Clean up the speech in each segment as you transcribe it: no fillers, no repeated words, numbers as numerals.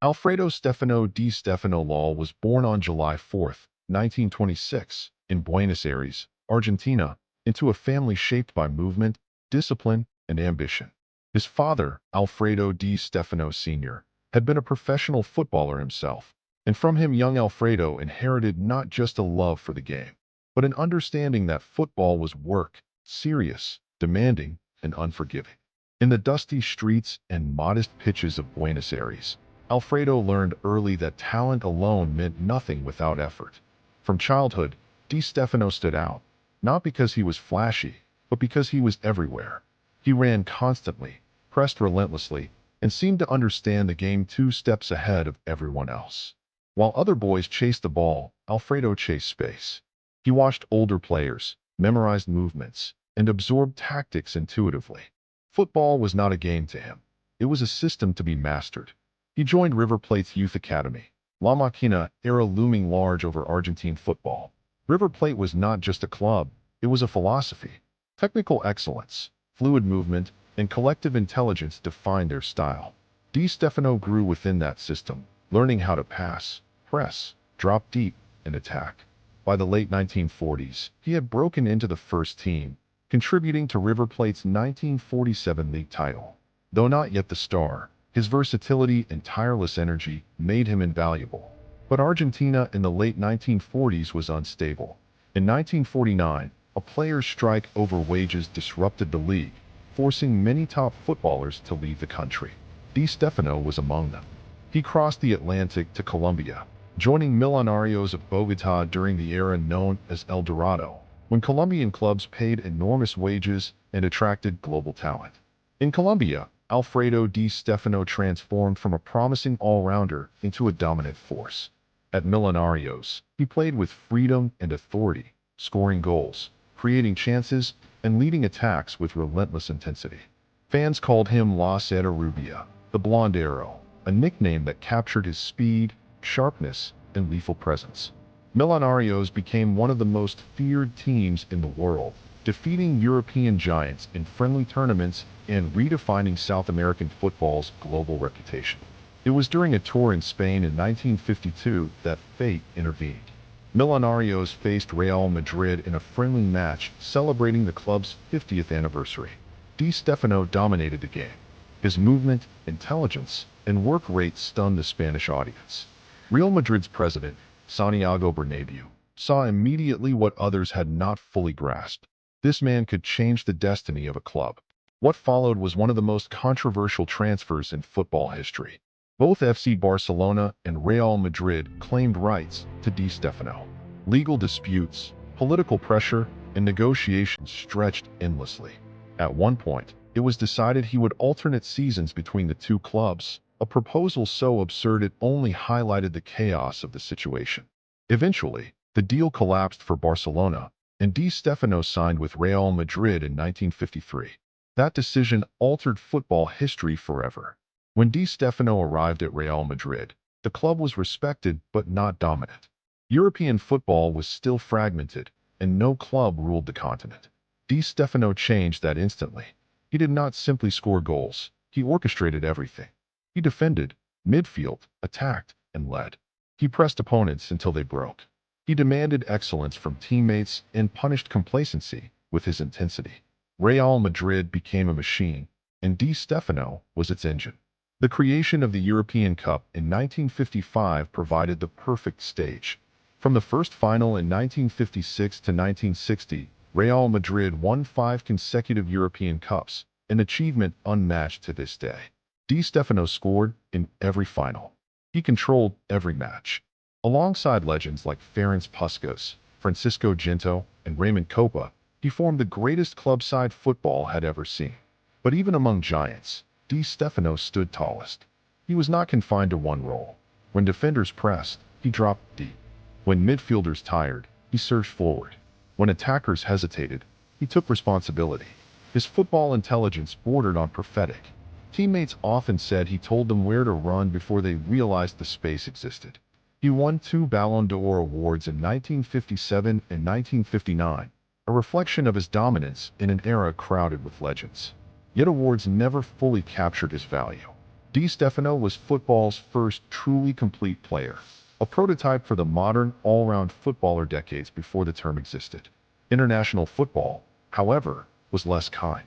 Alfredo Stefano Di Stefano was born on July 4, 1926, in Buenos Aires, Argentina, into a family shaped by movement, discipline, and ambition. His father, Alfredo Di Stefano Sr., had been a professional footballer himself, and from him young Alfredo inherited not just a love for the game, but an understanding that football was work, serious, demanding, and unforgiving. In the dusty streets and modest pitches of Buenos Aires, Alfredo learned early that talent alone meant nothing without effort. From childhood, Di Stefano stood out, not because he was flashy, but because he was everywhere. He ran constantly, pressed relentlessly, and seemed to understand the game 2 steps ahead of everyone else. While other boys chased the ball, Alfredo chased space. He watched older players, memorized movements, and absorbed tactics intuitively. Football was not a game to him. It was a system to be mastered. He joined River Plate's youth academy, La Máquina era looming large over Argentine football. River Plate was not just a club, it was a philosophy. Technical excellence, fluid movement, and collective intelligence defined their style. Di Stefano grew within that system, learning how to pass, press, drop deep, and attack. By the late 1940s, he had broken into the first team, contributing to River Plate's 1947 league title. Though not yet the star, his versatility and tireless energy made him invaluable. But Argentina in the late 1940s was unstable. In 1949, a player's strike over wages disrupted the league, forcing many top footballers to leave the country. Di Stefano was among them. He crossed the Atlantic to Colombia, joining Millonarios of Bogotá during the era known as El Dorado, when Colombian clubs paid enormous wages and attracted global talent. In Colombia, Alfredo Di Stefano transformed from a promising all-rounder into a dominant force. At Millonarios, he played with freedom and authority, scoring goals, creating chances, and leading attacks with relentless intensity. Fans called him La Saeta Rubia, the Blonde Arrow, a nickname that captured his speed, sharpness, and lethal presence. Millonarios became one of the most feared teams in the world, defeating European giants in friendly tournaments and redefining South American football's global reputation. It was during a tour in Spain in 1952 that fate intervened. Millonarios faced Real Madrid in a friendly match celebrating the club's 50th anniversary. Di Stefano dominated the game. His movement, intelligence, and work rate stunned the Spanish audience. Real Madrid's president, Santiago Bernabeu, saw immediately what others had not fully grasped. This man could change the destiny of a club. What followed was one of the most controversial transfers in football history. Both FC Barcelona and Real Madrid claimed rights to Di Stefano. Legal disputes, political pressure, and negotiations stretched endlessly. At one point, it was decided he would alternate seasons between the two clubs, a proposal so absurd it only highlighted the chaos of the situation. Eventually, the deal collapsed for Barcelona, and Di Stefano signed with Real Madrid in 1953. That decision altered football history forever. When Di Stefano arrived at Real Madrid, the club was respected but not dominant. European football was still fragmented, and no club ruled the continent. Di Stefano changed that instantly. He did not simply score goals, he orchestrated everything. He defended, midfield, attacked, and led. He pressed opponents until they broke. He demanded excellence from teammates and punished complacency with his intensity. Real Madrid became a machine, and Di Stefano was its engine. The creation of the European Cup in 1955 provided the perfect stage. From the first final in 1956 to 1960, Real Madrid won 5 consecutive European Cups, an achievement unmatched to this day. Di Stefano scored in every final. He controlled every match. Alongside legends like Ferenc Puskas, Francisco Gento, and Raymond Kopa, he formed the greatest club side football had ever seen. But even among giants, Di Stefano stood tallest. He was not confined to one role. When defenders pressed, he dropped deep. When midfielders tired, he surged forward. When attackers hesitated, he took responsibility. His football intelligence bordered on prophetic. Teammates often said he told them where to run before they realized the space existed. He won 2 Ballon d'Or awards in 1957 and 1959, a reflection of his dominance in an era crowded with legends. Yet awards never fully captured his value. Di Stéfano was football's first truly complete player, a prototype for the modern all-round footballer decades before the term existed. International football, however, was less kind.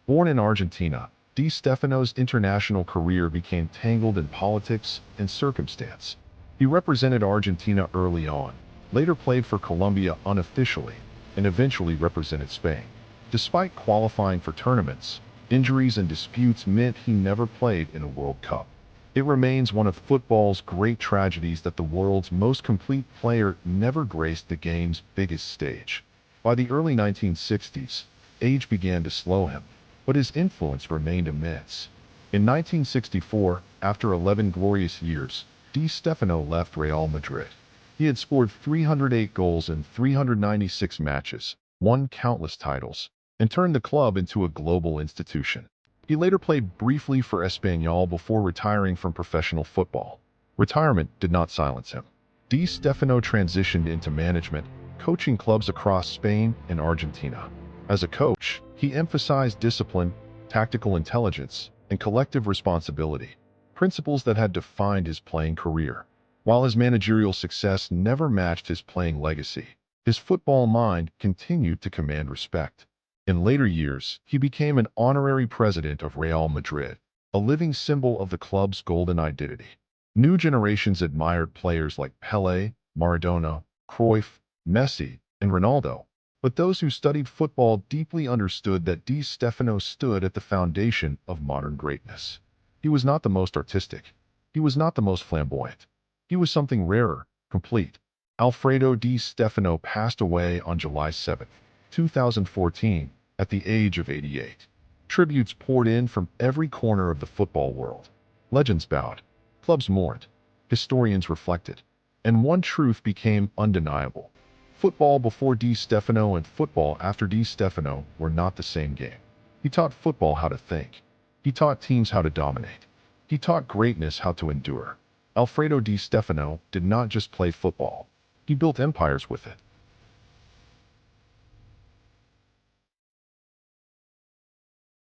Born in Argentina, Di Stefano's international career became tangled in politics and circumstance. He represented Argentina early on, later played for Colombia unofficially, and eventually represented Spain. Despite qualifying for tournaments, injuries and disputes meant he never played in a World Cup. It remains one of football's great tragedies that the world's most complete player never graced the game's biggest stage. By the early 1960s, age began to slow him, but his influence remained immense. In 1964, after 11 glorious years, Di Stéfano left Real Madrid. He had scored 308 goals in 396 matches, won countless titles, and turned the club into a global institution. He later played briefly for Espanyol before retiring from professional football. Retirement did not silence him. Di Stéfano transitioned into management, coaching clubs across Spain and Argentina. As a coach, he emphasized discipline, tactical intelligence, and collective responsibility, principles that had defined his playing career. While his managerial success never matched his playing legacy, his football mind continued to command respect. In later years, he became an honorary president of Real Madrid, a living symbol of the club's golden identity. New generations admired players like Pelé, Maradona, Cruyff, Messi, and Ronaldo. But those who studied football deeply understood that Di Stéfano stood at the foundation of modern greatness. He was not the most artistic. He was not the most flamboyant. He was something rarer, complete. Alfredo Di Stéfano passed away on July 7, 2014, at the age of 88. Tributes poured in from every corner of the football world. Legends bowed. Clubs mourned. Historians reflected. And one truth became undeniable. Football before Di Stéfano and football after Di Stéfano were not the same game. He taught football how to think. He taught teams how to dominate. He taught greatness how to endure. Alfredo Di Stéfano did not just play football. He built empires with it.